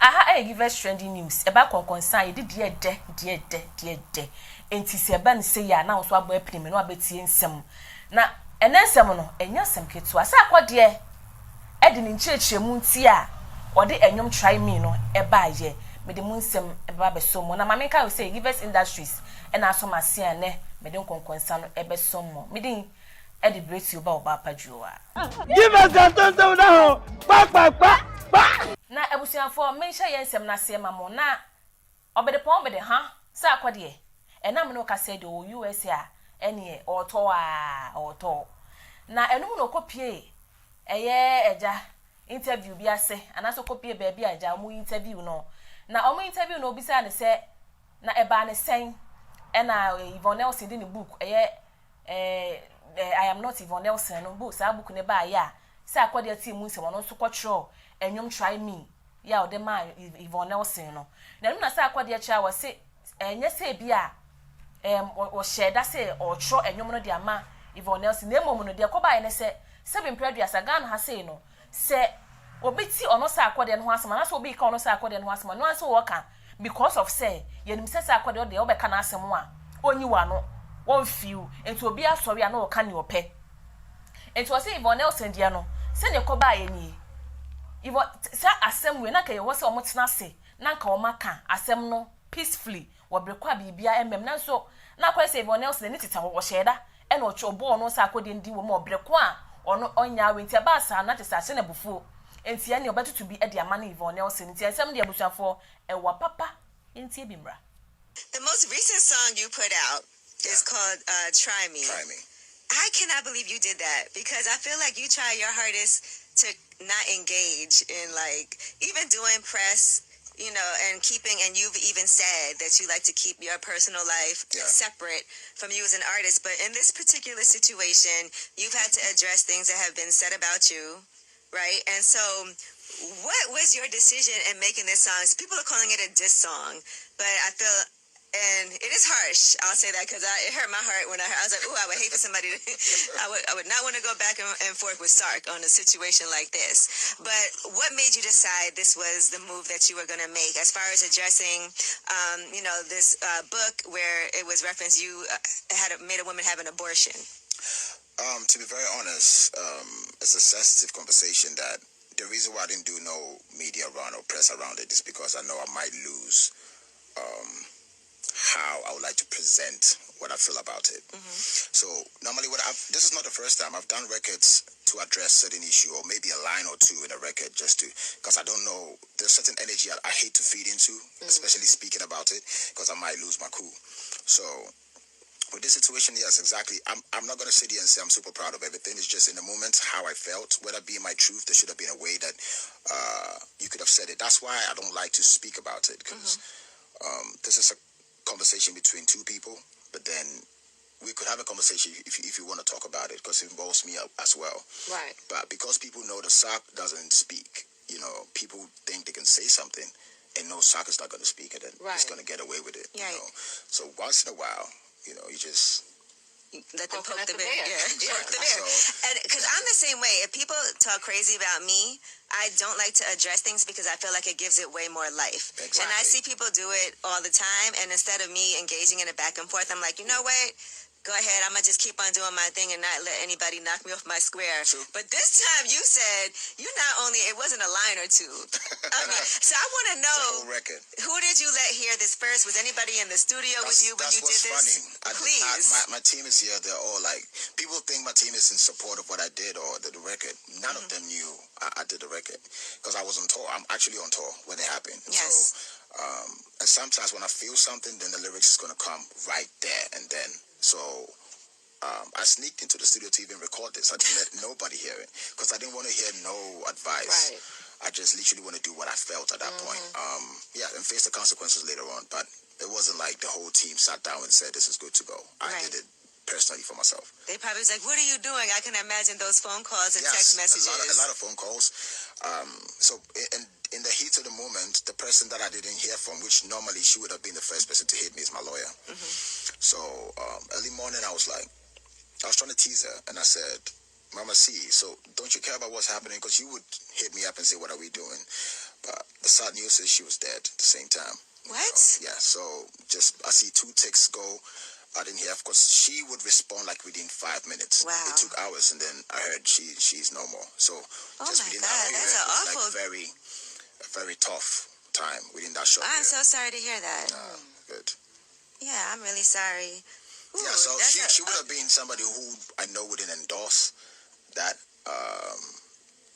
Aha I give us trending news about concern did dear. Enti se ba ne se ya na wo so abo apini me no abetie nsem na enensem no enya sem ketu asa akode e de ne nchirechiremu nti a ode enyom try me no e ba ye me de mu nsem e ba beso mo na mamenka we say give us industries e na so masia ne me de konkonsa no e beso mo me din e de break you ba pajuwa give us that tonton na ho pa na ebusianfo me hye yensem na se ma mo na obede pon obede ha sa akode enam no ka said o US a ene oto na enum no kopie eye eja interview bi ase anaso kopie ba bi aja mu interview no na omu interview no obi sa ne se na eba ne sen ena Yvonne Nelson di ne book eye I am not Yvonne Nelson no book sa book ne ba ya sa akode ati mu nsem no so kwotro enyom try me ya o de ma Yvonne Nelson no na enum na sa akode cha wo se enye se bi a o share that say or tro enyom no de ama Yvonne Nelson na emom no de koba ene se 7 producer Ghana ha say no se obiti ono sa akode no asema na so obi ka ono sa akode no asema no anso wo ka because of say yenim se sa akode de obeka na asem a onyi wa no won feel enti obi asori na o ka ne ope enti o say Yvonne Nelson de no se ne koba eni Ivo sa asem we na ka ye wo se omo tena se na ka o maka asem no peacefully wabrekwa bibia emem na so na kwa say Yvonne Nelson ni tita wo sheda e na ocho bo no sa akode ndi wo mo obrekwa ono onya we ntia ba sa na tisa se na bufu enti ene obetutu bi e de ama na Yvonne Nelson ntia asem de abusuafo e wa papa enti ebimra. The most recent song you put out is called Try Me. Try Me. I cannot believe you did that because I feel like you try your hardest to not engage in like even doing press, you know, and you've even said that you like to keep your personal life separate from you as an artist. But in this particular situation, you've had to address things that have been said about you, right? And so what was your decision in making this song? People are calling it a diss song, but I feel, and it is harsh, I'll say that, because it hurt my heart when I was like, ooh, I would hate for somebody to, I would not want to go back and forth with Sark on a situation like this. But what made you decide this was the move that you were going to make as far as addressing, you know, this book where it was referenced you made a woman have an abortion? To be very honest, it's a sensitive conversation that the reason why I didn't do no media around or press around it is because I know I might lose how I would like to present what I feel about it. So normally this is not the first time I've done records to address certain issue or maybe a line or two in a record just to, because I don't know, there's certain energy I hate to feed into, especially speaking about it, because I might lose my cool. So with this situation, yes, exactly. I'm not going to sit here and say I'm super proud of everything. It's just in the moment how I felt, whether it be my truth, there should have been a way that you could have said it. That's why I don't like to speak about it, because this is a conversation between two people, but then we could have a conversation if you want to talk about it, because it involves me as well. Right. But because people know the SAC doesn't speak, you know, people think they can say something and no SAC is not going to speak, and then it's going to get away with it. Right. You know? So once in a while, you know, you just let them poke the bear. Exactly. Poke the bear. And because I'm the same way. If people talk crazy about me, I don't like to address things because I feel like it gives it way more life. Exactly. And I see people do it all the time, and instead of me engaging in a back and forth, I'm like, you know what? Go ahead, I'm going to just keep on doing my thing and not let anybody knock me off my square. True. But this time you said, it wasn't a line or two. I mean, so I want to know, the whole record. Who did you let hear this first? Was anybody in the studio with you when you did this? Funny. Please. My team is here. They're all like, people think my team is in support of what I did or the record. None of them knew I did the record because I was on tour. I'm actually on tour when it happened. Yes. So, and sometimes when I feel something, then the lyrics is going to come right there and then. So I sneaked into the studio to even record this. I didn't let nobody hear it because I didn't want to hear no advice. Right. I just literally want to do what I felt at that point. And face the consequences later on. But it wasn't like the whole team sat down and said, this is good to go. I did it personally for myself. They probably was like, what are you doing? I can imagine those phone calls and text messages. A lot of phone calls. So in the heat of the moment, the person that I didn't hear from, which normally she would have been the first person to hit me, is my lawyer. So early morning, I was trying to tease her, and I said, Mama C, so don't you care about what's happening? Because you would hit me up and say, what are we doing? But the sad news is she was dead at the same time. What? So, yeah, so just I see 2 ticks go. I didn't hear, of course, she would respond like within 5 minutes. Wow. It took hours, and then I heard she's no more. So just within that period, that's an it was awful... like a very tough time within that short I'm period. so sorry to hear that. Good. Yeah, I'm really sorry. Ooh, Yeah, so she would have been somebody who I know wouldn't endorse that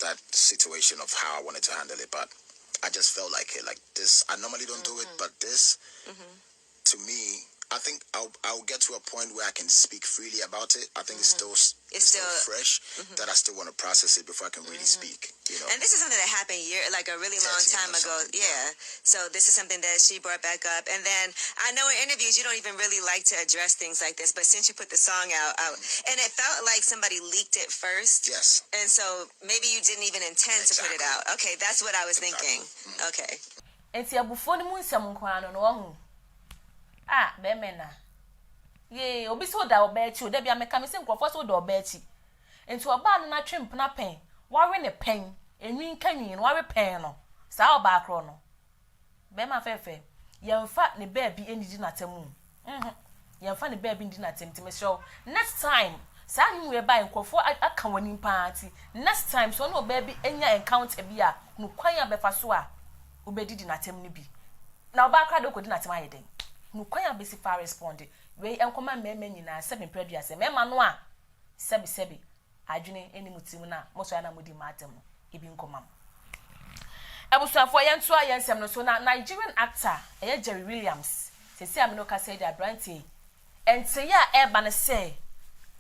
that situation of how I wanted to handle it, but I just felt like it, like this. I normally don't do it, but this, to me, I think I'll get to a point where I can speak freely about it. I think it's still fresh that I still want to process it before I can really speak. You know. And this is something that happened like a really long time ago. Yeah. So this is something that she brought back up. And then I know in interviews you don't even really like to address things like this, but since you put the song out, and it felt like somebody leaked it first. Yes. And so maybe you didn't even intend to put it out. Okay, that's what I was thinking. Okay. Enti abufo ni mu nsem nkwa no no ah be mena ye obi so da obachi o da bia meka me se nkrofo so da obachi enti oba no na twemp na pen ware ne pen enwin kanwin no ware pen no sa oba akro no be ma fefe yemfa ne ba bi enidi na tamu yemfa ne ba bi ndi na temteme show next time sa nyi we ba nkrofo aka wani party next time so no oba bi enya encounter bi a no kwan ya befa so a obedidi na tem ni bi na oba akra do kodi na tem ayeden no kwan ya besi fa respond we enkoma mema nyina seven predua se mema no a sebi adwene eni mutim na moso ya na mudi matem no ebi nkomam ebusuafo yentu a yensem no so na Nigerian actor Jerry Williams sesi amino ka say that branty ente ya eba ne say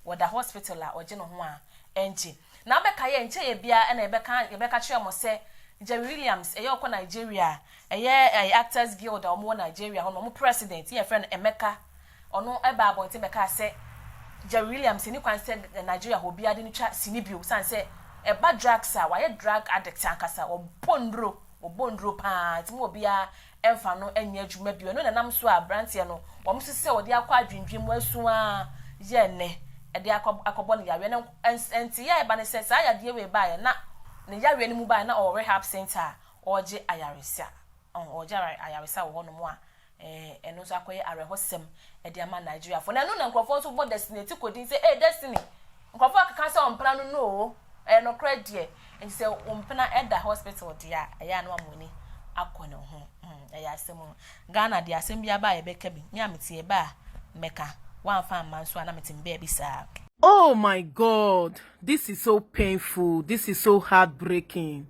wada hospital a oje no ho a enji na beka ye nche ye bia na ebeka kire mo say Jerry Williams okọ Nigeria Actors Guild omo Nigeria ho no president ye friend Emeka ono eba abonte beka say Jerry Williams ni kwan say Nigeria ho bia de ni twa sinibio san say eba drugs a waye drug addict ankasa obondro pa ti mo bia emfa no anya adwuma bio no nanam so a branch no wo msese wo de akwa adwendwem asu a ye ne e de akobọ ne yawe ne enti ya eba ne say sa ya de we ba ya na ne yawe ni mu ba na o rehab center oje ayaresa oje ayaresa wo no mo a eno so akoye arehosem e de ama Nigeria for na no na nkrofo so bo destiny ti kodin say destiny nkrofo akaka say ompra no no credit and say ompna at the hospital dia aya no amoni akone ho aya asem Ghana dia asem bia ba ebeka bi mi amete e ba meka wan fa man so na metim ba bi sa. Oh my God, this is so painful. This is so heartbreaking.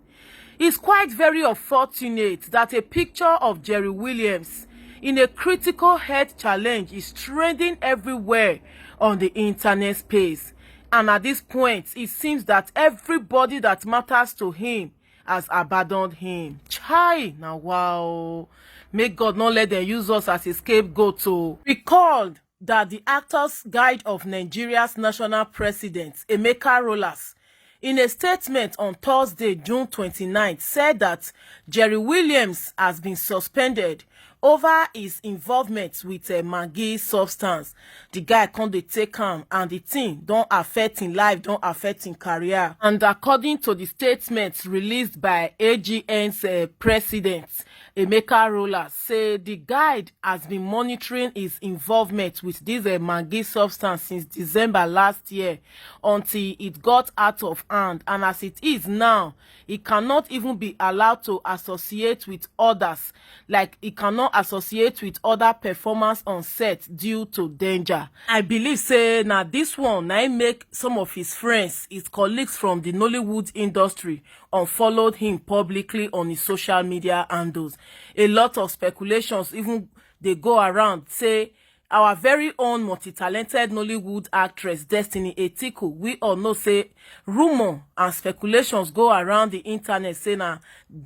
It's quite very unfortunate that a picture of Jerry Williams in a critical health challenge is trending everywhere on the internet space. And at this point, it seems that everybody that matters to him has abandoned him. Chai, now wow. May God not let them use us as a scapegoat to recall that the Actors Guild of Nigeria's national president, Emeka Rollas, in a statement on Thursday, June 29th, said that Jerry Williams has been suspended over his involvement with a Maggi substance. The guy can't take him, and the thing don't affect his life, don't affect his career. And according to the statement released by AGN's president, Emeka Rollas, say the guide has been monitoring his involvement with this Maggi substance since December last year until it got out of hand. And as it is now, he cannot even be allowed to associate with others, like he cannot associate with other performers on set due to danger. I believe say now this one now make some of his friends, his colleagues from the Nollywood industry unfollowed him publicly on his social media handles. A lot of speculations even they go around say our very own multi-talented Nollywood actress Destiny Etiko, we all know say rumor and speculations go around the internet say na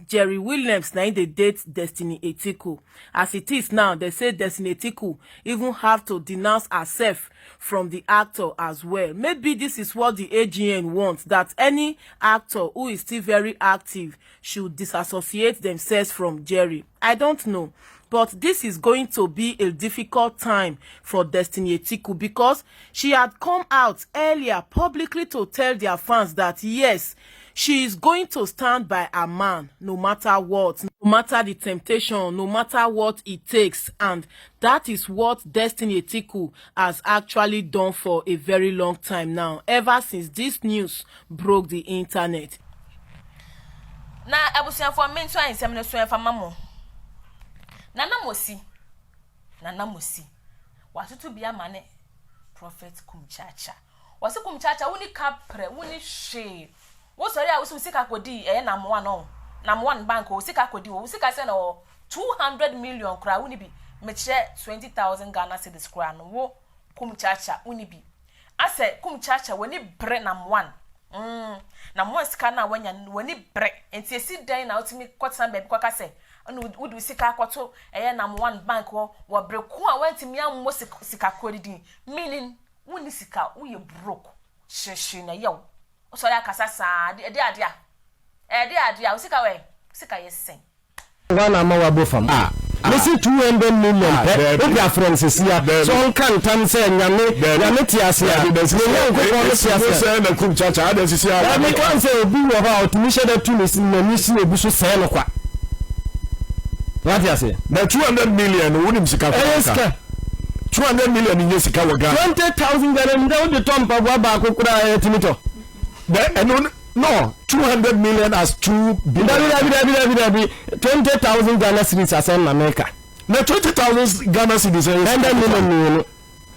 Jerry Williams na they date Destiny Etiko. As it is now, they say Destiny Etiko even have to denounce herself from the actor as well. Maybe this is what the AGN wants, that any actor who is still very active should disassociate themselves from Jerry. I don't know. But this is going to be a difficult time for Destiny Etiko because she had come out earlier publicly to tell their fans that yes, She is going to stand by a man no matter what, no matter the temptation, no matter what it takes. And that is what Destiny Etiku has actually done for a very long time now, ever since this news broke the internet. Na abusia for me so ansem ne so efa mamo. Nana mosi. Watutu bia mane Prophet Kumchacha. Wasi Kumchacha woni kapre, woni she. Wo sori a wo sika kodi nam one no. Nam one bank wo sika kodi wo sika se no 200 million kra woni bi meche 20,000 Ghana cedis kra no wo Kumchacha woni bi. Ase Kumchacha woni bre nam one. Nam one sika na wanya woni bre. Enti esi dan na otimi kwatsan be kwaka se onu wudu sika kwato nam one bank wo bre ku a wantimi ammo sika kodi din. Meaning woni sika wo ye broke. Sheshi na yawo. So ya kasa sa de adia usika we usika yesen wana mawa bofam lesi 200 million pe friends here so on kan tam say nyame tiasia ne nko tiasia na Kumchacha ada sisi ala me kan say obi wo ba otumi sheda tu ne sin na ni si obi so say no kwa what you say na 200 million wonim sika kwa 200 million ni sika wa Ghana 20,000 Ghana nda wo de tompa ba akokura timito. No, 200 million as 2 billion. 20,000 Ghana cedis as in America. No, 20,000 Ghana cedis. 100 million,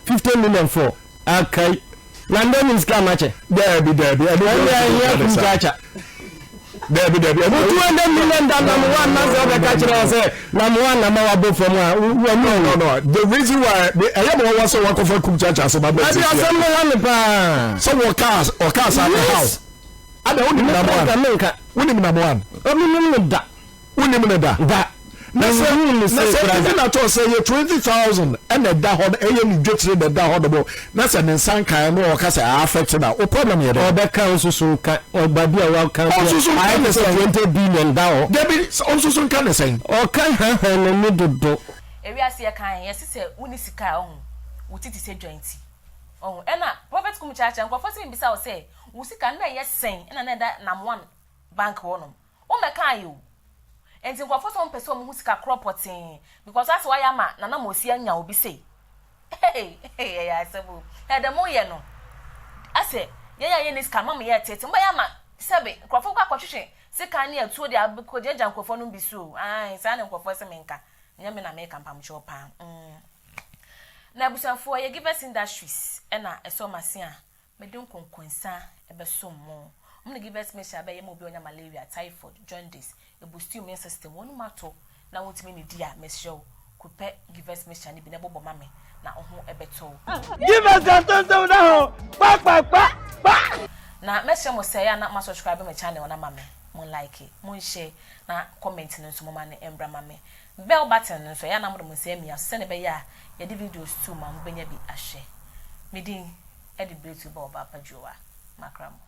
50 million for. Okay. London is how much? There be. There be 200 million that number one now the catcher say number one number above from no. The reason why I am one so one for Kumchacha so my best. So what cars at the house. I don't need number one. We need number one. We need that. Let's say 20,000 and the dahod AM gets the dahod. That's an insane kind of casa affected now. Problem here. Or the council or Babia welcome. I understand 20 billion down. There is also some kind of saying. Or can have a middle. If we are see a kind, yes, it's a unisika on. Would it say jointy? Oh, and Prophet Kumchacha and for first bisa say, Usika na yes saying, and another nam one bank on them. Oh, my kind you. And for some person who sika crop potting, because that's why I'm at Nana Mosia and Yaw be say. Hey, I said, had the more no. I say, yeah, this come on yet, and by Yama, Sabe, Crawfoka Cochish, Sika near to the Abuko Janko for no be so. I sign for Professor Menka, Yamina make a pam chopan. Nabusan for ye give us industries, and I saw my son, Medun Conquensa, a besom more. I'm going to give us measure by Mobiona malaria, typhoid, jaundice, a boost immune system, one matter. Now, what mean, dear Miss Show, could pay give us measure and be able to mammy. Now, a better. Give us that now. Back. Now, Messia must say, I'm not my subscriber my channel on a mammy. Moon like it, moon share, now commenting on some money and bramame. Bell button, so I am not say me, I'll send a bay, ya the videos to Mam Benyabi Ashe. Meeting Eddie Beauty Bob Pajua, Macram.